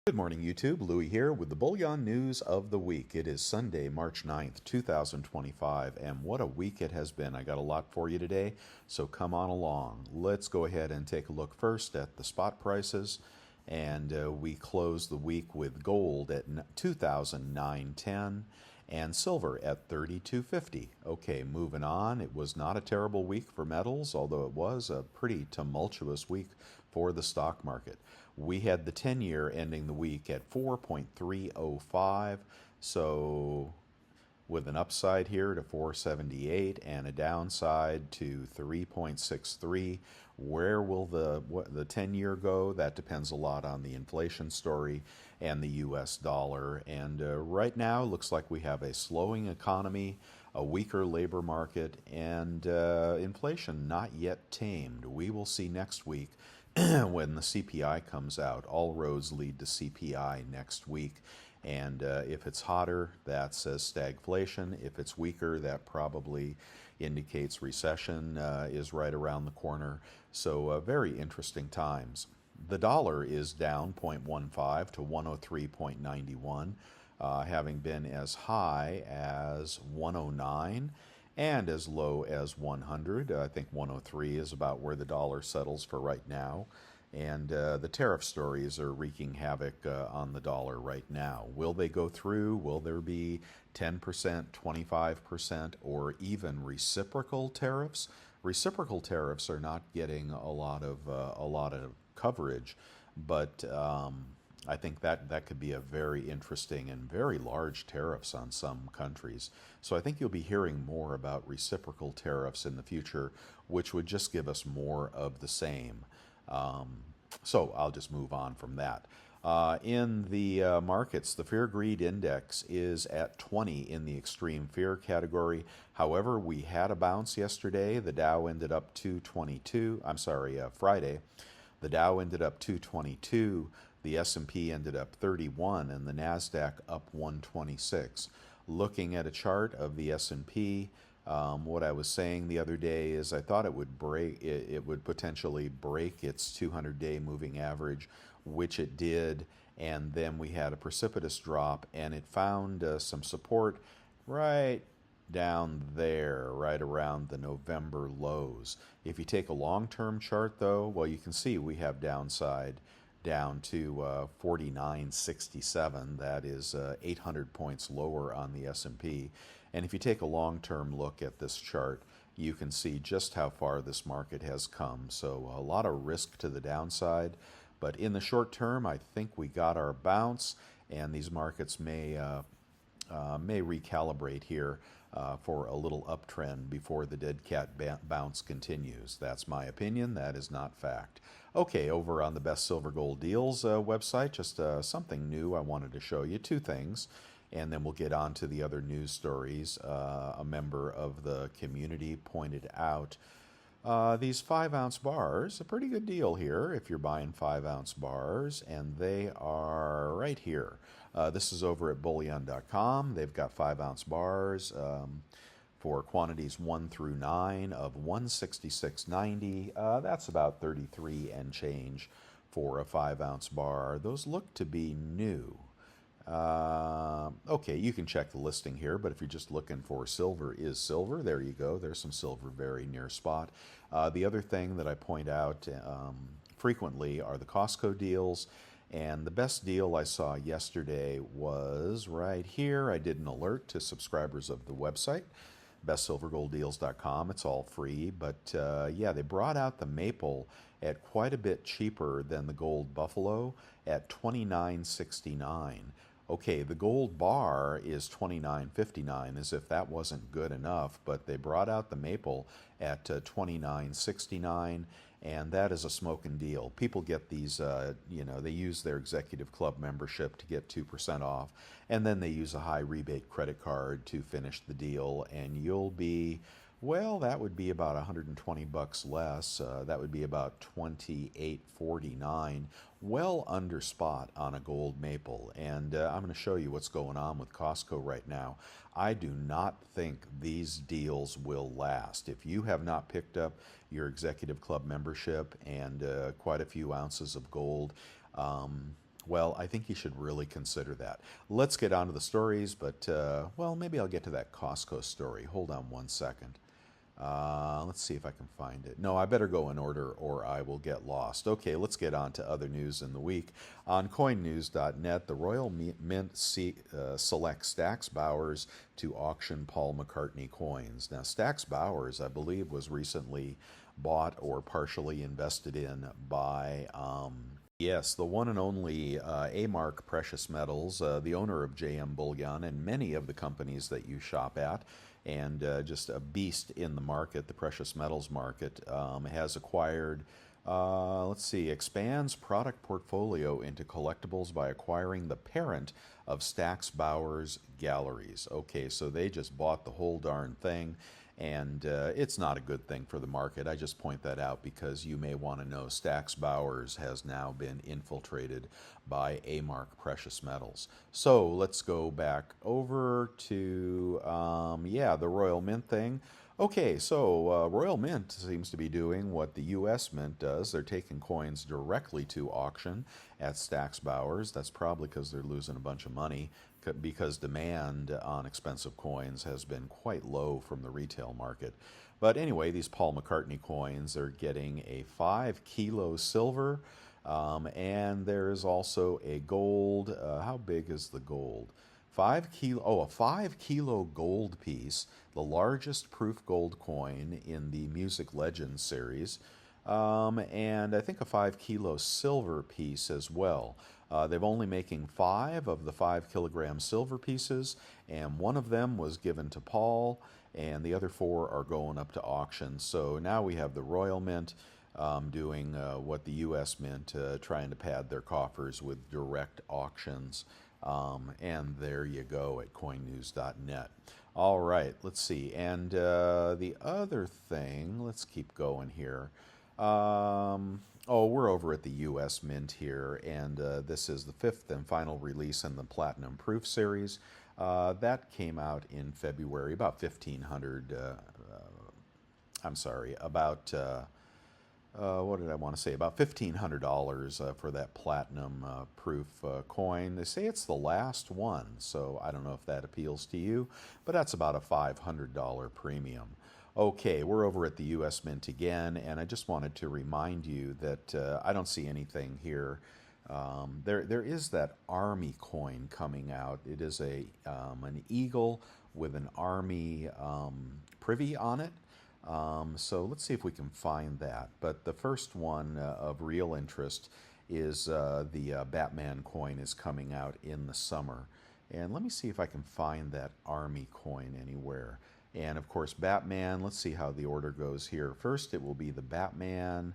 Good morning, YouTube. Louie here with the Bullion News of the Week. It is Sunday, March 9th, 2025, and what a week it has been. I got a lot for you today, so come on along. Let's go ahead and take a look first at the spot prices, and we close the week with gold at 2,910 and silver at 32.50. Okay, moving on. It was not a terrible week for metals, although it was a pretty tumultuous week for the stock market. We had the 10-year ending the week at 4.305, so with an upside here to 478 and a downside to 3.63. Where will the 10-year go? That depends a lot on the inflation story and the US dollar. And right now, looks like we have a slowing economy, a weaker labor market, and inflation not yet tamed. We will see next week when the CPI comes out. All roads lead to CPI next week. And if it's hotter, that says stagflation. If it's weaker, that probably indicates recession is right around the corner. So very interesting times. The dollar is down 0.15 to 103.91, having been as high as 109 and as low as 100. I think 103 is about where the dollar settles for right now. And the tariff stories are wreaking havoc on the dollar right now. Will they go through? Will there be 10%, 25%, or even reciprocal tariffs? Reciprocal tariffs are not getting a lot of coverage, but I think that could be a very interesting and very large tariffs on some countries. So I think you'll be hearing more about reciprocal tariffs in the future, which would just give us more of the same. So I'll just move on from that. In the markets, the Fear Greed Index is at 20 in the extreme fear category. However, we had a bounce yesterday. The Dow ended up 222. Friday. The Dow ended up 222. The S&P ended up 31, and the Nasdaq up 126. Looking at a chart of the S&P. What I was saying the other day is I thought it would potentially break its 200-day moving average, which it did, and then we had a precipitous drop, and it found some support right down there, right around the November lows. If you take a long-term chart, though, well, you can see we have downside down to 49.67. That is 800 points lower on the S&P. And if you take a long-term look at this chart, you can see just how far this market has come. So a lot of risk to the downside. But in the short term, I think we got our bounce, and these markets may recalibrate here for a little uptrend before the dead cat bounce continues. That's my opinion. That is not fact. Okay, over on the Best Silver Gold Deals website, just something new I wanted to show you. Two things, and then we'll get on to the other news stories. A member of the community pointed out these 5-ounce bars, a pretty good deal here if you're buying 5-ounce bars, and they are right here. This is over at Bullion.com. They've got 5-ounce bars for quantities 1 through 9 of 166.90. That's about 33 and change for a 5-ounce bar. Those look to be new. Okay, you can check the listing here, but if you're just looking for silver is silver, there you go. There's some silver very near spot. The other thing that I point out frequently are the Costco deals, and the best deal I saw yesterday was right here. I did an alert to subscribers of the website, bestsilvergolddeals.com. It's all free, but yeah, they brought out the maple at quite a bit cheaper than the gold buffalo at $29.69. Okay, the gold bar is $29.59, as if that wasn't good enough, but they brought out the maple at $29.69, and that is a smoking deal. People get these, they use their executive club membership to get 2% off, and then they use a high rebate credit card to finish the deal, and you'll be, well, that would be about 120 bucks less. That would be about $28.49, well under spot on a gold maple. And I'm going to show you what's going on with Costco right now. I do not think these deals will last. If you have not picked up your executive club membership and quite a few ounces of gold, Well, I think you should really consider that. Let's get on to the stories, but, well, maybe I'll get to that Costco story. Hold on one second. Let's see if I can find it. No, I better go in order or I will get lost. Okay, let's get on to other news in the week. On coinnews.net, the Royal Mint selects Stax Bowers to auction Paul McCartney coins. Now, Stax Bowers, I believe, was recently bought or partially invested in by yes, the one and only A-Mark Precious Metals, the owner of JM Bullion and many of the companies that you shop at, and just a beast in the market, the precious metals market, has acquired, let's see, expands product portfolio into collectibles by acquiring the parent of Stax Bowers Galleries. Okay, so they just bought the whole darn thing. And it's not a good thing for the market. I just point that out because you may want to know Stax Bowers has now been infiltrated by A-Mark Precious Metals. So let's go back over to, yeah, the Royal Mint thing. Okay, so Royal Mint seems to be doing what the U.S. Mint does. They're taking coins directly to auction at Stax Bowers. That's probably because they're losing a bunch of money because demand on expensive coins has been quite low from the retail market. But anyway, these Paul McCartney coins are getting a 5-kilo silver, and there's also a gold. How big is the gold? 5 kilo. Oh, a 5-kilo gold piece, the largest proof gold coin in the Music Legends series, and I think a 5-kilo silver piece as well. They've only making 5 of the 5-kilogram silver pieces, and one of them was given to Paul, and the other 4 are going up to auction. So now we have the Royal Mint doing what the U.S. Mint, trying to pad their coffers with direct auctions. And there you go at coinnews.net. All right, let's see. And the other thing, let's keep going here. Oh, we're over at the U.S. Mint here, and this is the 5th and final release in the Platinum Proof series. That came out in February, about 1,500, I'm sorry, about, what did I want to say, about $1,500 for that Platinum Proof coin. They say it's the last one, so I don't know if that appeals to you, but that's about a $500 premium. Okay, we're over at the U.S. Mint again, and I just wanted to remind you that I don't see anything here. There is that Army coin coming out. It is an eagle with an Army privy on it. So let's see if we can find that. But the first one of real interest is the Batman coin is coming out in the summer. And let me see if I can find that Army coin anywhere. And of course, Batman, let's see how the order goes here. First, it will be the Batman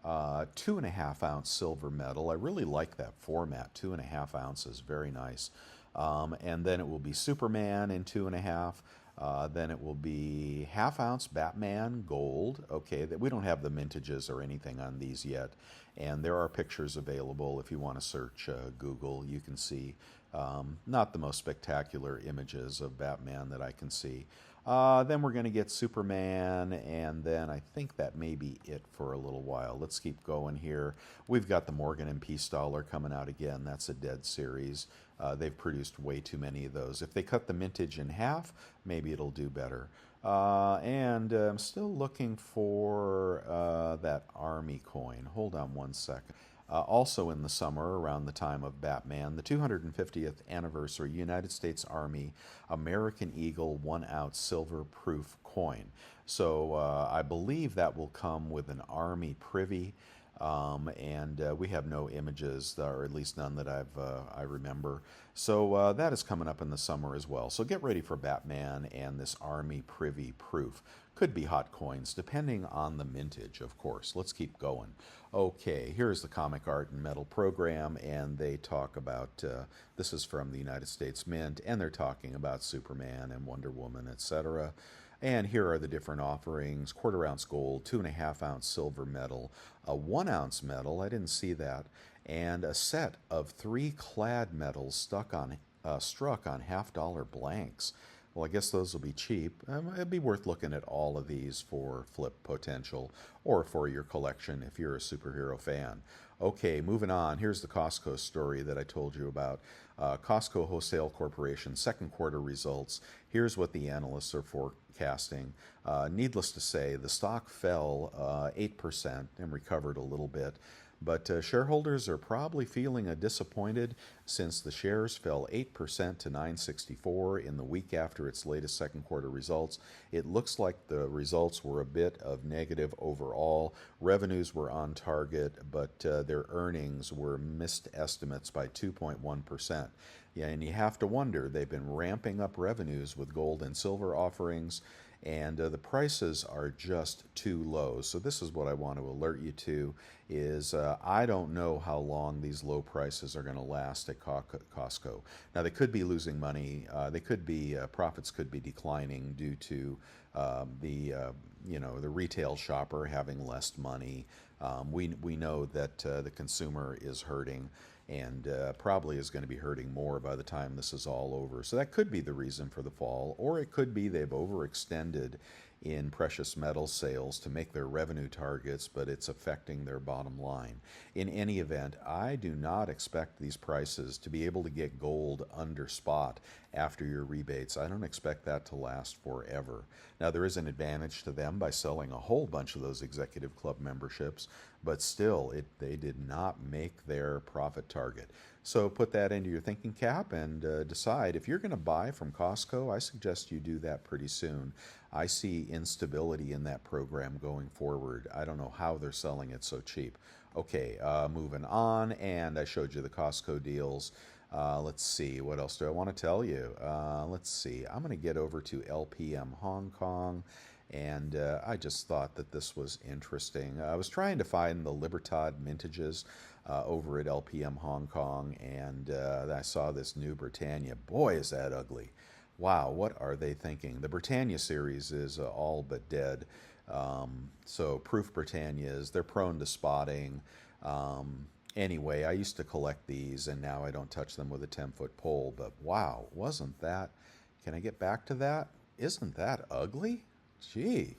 2.5 ounce silver medal. I really like that format, 2.5 ounces, very nice. And then it will be Superman in 2.5. Then it will be 1/2 ounce Batman gold. Okay, that we don't have the mintages or anything on these yet. And there are pictures available if you want to search Google. You can see not the most spectacular images of Batman that I can see. Then we're going to get Superman, and then I think that may be it for a little while. Let's keep going here. We've got the Morgan and Peace dollar coming out again. That's a dead series. They've produced way too many of those. If they cut the mintage in half, maybe it'll do better. And I'm still looking for that Army coin. Hold on one second. Also in the summer, around the time of Batman, the 250th anniversary United States Army American Eagle 1 ounce silver proof coin. So I believe that will come with an Army privy, and we have no images, or at least none that I remember. So that is coming up in the summer as well. So get ready for Batman and this Army privy proof. Could be hot coins, depending on the mintage, of course. Let's keep going. Okay, here's the Comic Art and Metal program, and they talk about, this is from the United States Mint, and they're talking about Superman and Wonder Woman, etc. And here are the different offerings: 1/4 ounce gold, 2.5 ounce silver medal, a 1 ounce medal, I didn't see that, and a set of 3 clad medals struck on $1/2 blanks. Well, I guess those will be cheap. It'd be worth looking at all of these for flip potential or for your collection if you're a superhero fan. Okay, moving on. Here's the Costco story that I told you about. Costco Wholesale Corporation second quarter results. Here's what the analysts are forecasting. Needless to say, the stock fell 8% and recovered a little bit. But shareholders are probably feeling disappointed since the shares fell 8% to 964 in the week after its latest second quarter results. It looks like the results were a bit of negative overall. Revenues were on target, but their earnings were missed estimates by 2.1%. Yeah, and you have to wonder, they've been ramping up revenues with gold and silver offerings, and the prices are just too low. So this is what I want to alert you to is I don't know how long these low prices are going to last at Costco. Now they could be losing money. They could be profits could be declining due to the retail shopper having less money. We know that the consumer is hurting and probably is going to be hurting more by the time this is all over. So that could be the reason for the fall, or it could be they've overextended in precious metal sales to make their revenue targets, but it's affecting their bottom line. In any event, I do not expect these prices to be able to get gold under spot after your rebates. I don't expect that to last forever. Now, there is an advantage to them by selling a whole bunch of those executive club memberships, but still, they did not make their profit target. So put that into your thinking cap and decide if you're going to buy from Costco. I suggest you do that pretty soon. I see instability in that program going forward. I don't know how they're selling it so cheap. Okay, moving on, and I showed you the Costco deals. Let's see, what else do I want to tell you? Let's see, I'm going to get over to LPM Hong Kong, and I just thought that this was interesting. I was trying to find the Libertad Mintages over at LPM Hong Kong, and I saw this new Britannia. Boy, is that ugly. Wow, what are they thinking? The Britannia series is all but dead. So Proof Britannias, they're prone to spotting. Anyway, I used to collect these, and now I don't touch them with a 10-foot pole. But wow, wasn't that? Can I get back to that? Isn't that ugly? Gee,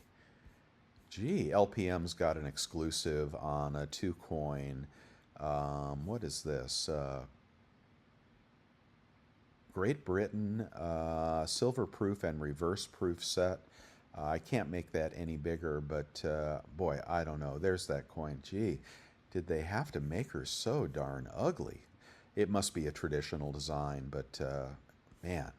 LPM's got an exclusive on a 2-coin. What is this? Great Britain silver proof and reverse proof set. I can't make that any bigger, but boy, I don't know. There's that coin. Gee, did they have to make her so darn ugly? It must be a traditional design, but man.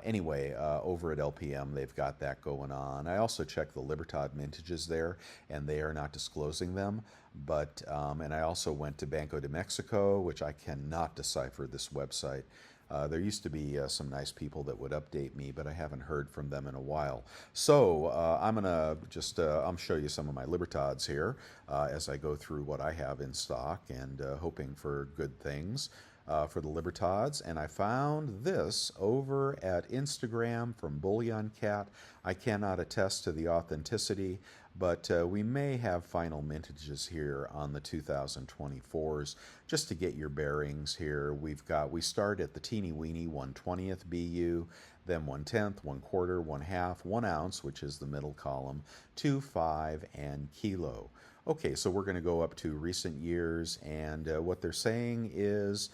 Anyway, over at LPM, they've got that going on. I also checked the Libertad Mintages there, and they are not disclosing them. But and I also went to Banco de Mexico, which I cannot decipher this website. There used to be some nice people that would update me, but I haven't heard from them in a while. So I'm going to just I'll show you some of my Libertads here as I go through what I have in stock and hoping for good things for the Libertads. And I found this over at Instagram from Bullion Cat. I cannot attest to the authenticity, but we may have final mintages here on the 2024s. Just to get your bearings here, we start at the teeny weeny 1/20th BU, then 1/10, 1/4, 1/2, 1 ounce, which is the middle column, 2, 5, and kilo. Okay, so we're going to go up to recent years, and what they're saying is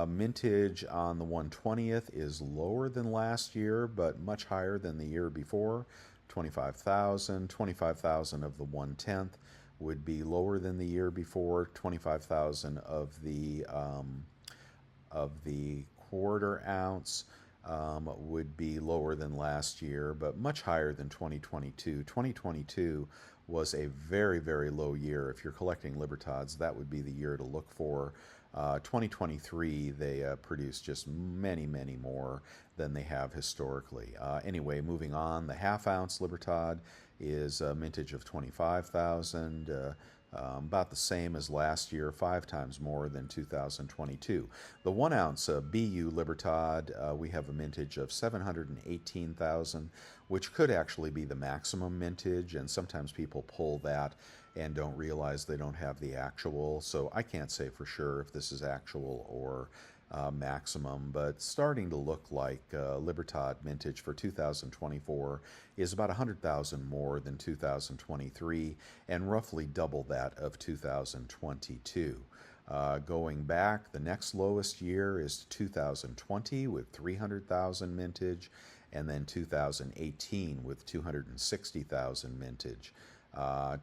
mintage on the 1/20th is lower than last year, but much higher than the year before. 25,000. 25,000 of the 1/10th would be lower than the year before. 25,000 of the 1/4 ounce would be lower than last year, but much higher than 2022. 2022 was a very, very low year. If you're collecting Libertads, that would be the year to look for. 2023, they produced just many, many more than they have historically. Anyway, moving on, the 1/2 ounce Libertad is a mintage of 25,000, about the same as last year, 5 times more than 2022. The 1 ounce BU Libertad, we have a mintage of 718,000, which could actually be the maximum mintage, and sometimes people pull that and don't realize they don't have the actual. So I can't say for sure if this is actual or maximum, but starting to look like Libertad mintage for 2024 is about 100,000 more than 2023 and roughly double that of 2022. Going back, the next lowest year is 2020 with 300,000 mintage, and then 2018 with 260,000 mintage.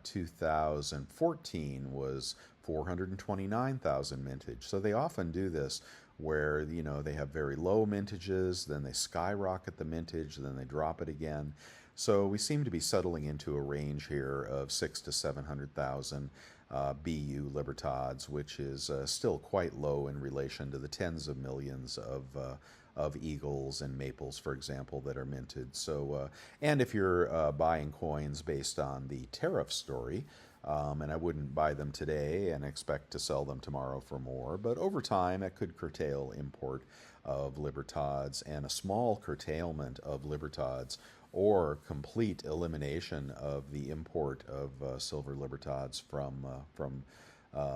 2014 was 429,000 mintage. So they often do this where, you know, they have very low mintages, then they skyrocket the mintage, then they drop it again. So we seem to be settling into a range here of 6 to 700,000 BU Libertads, which is still quite low in relation to the tens of millions of eagles and maples, for example, that are minted. So, and if you're buying coins based on the tariff story, and I wouldn't buy them today and expect to sell them tomorrow for more, but over time it could curtail import of Libertads, and a small curtailment of Libertads or complete elimination of the import of silver Libertads from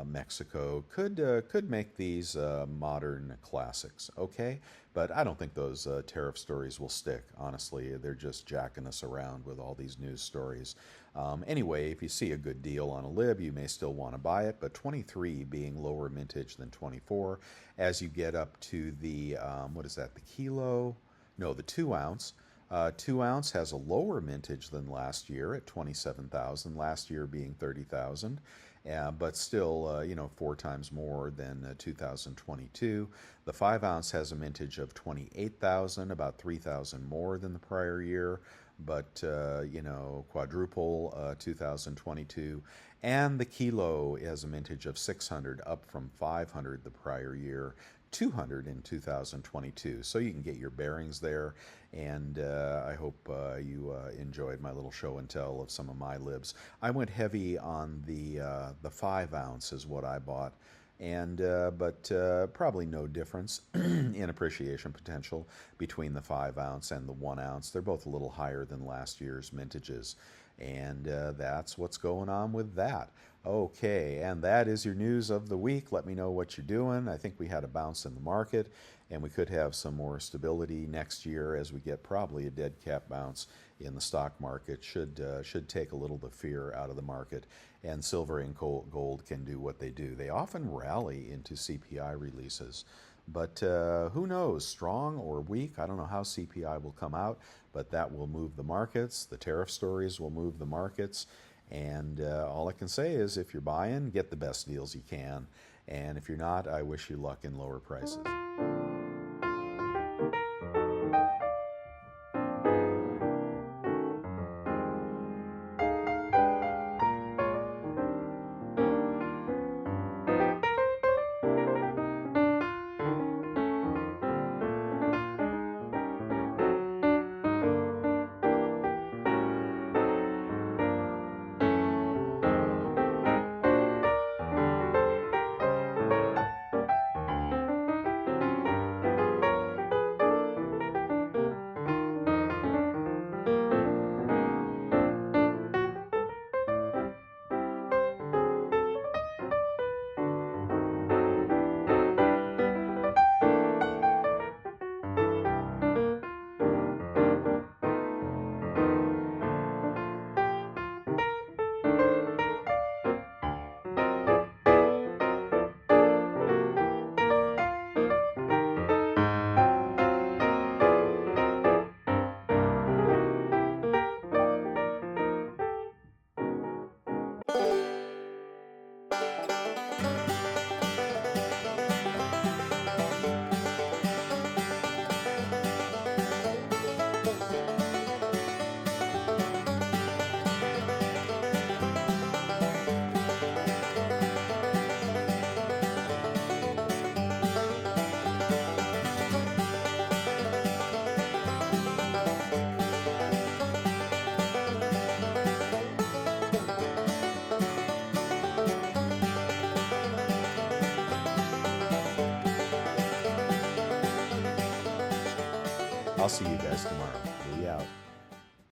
Mexico could make these modern classics. Okay, but I don't think those tariff stories will stick. Honestly, they're just jacking us around with all these news stories. Anyway, if you see a good deal on a lib, you may still want to buy it. But 23 being lower mintage than 24, as you get up to the what is that? The kilo? No, the 2 ounce. 2 ounce has a lower mintage than last year at 27,000, last year being 30,000, but still, 4 times more than 2022. The 5 ounce has a mintage of 28,000, about 3,000 more than the prior year, but, quadruple 2022. And the kilo has a mintage of 600, up from 500 the prior year. 200 in 2022. So you can get your bearings there, and I hope you enjoyed my little show and tell of some of my libs. I went heavy on the 5 ounce is what I bought, and but probably no difference in appreciation potential between the 5 ounce and the 1 ounce. They're both a little higher than last year's mintages, and that's what's going on with that. Okay, and that is your news of the week. Let me know what you're doing. I think we had a bounce in the market, and we could have some more stability next year as we get probably a dead cat bounce in the stock market. Should take a little of the fear out of the market, and silver and gold can do what they do. They often rally into CPI releases, but who knows, strong or weak? I don't know how CPI will come out, but that will move the markets. The tariff stories will move the markets. And all I can say is, if you're buying, get the best deals you can. And if you're not, I wish you luck in lower prices. I'll see you guys tomorrow.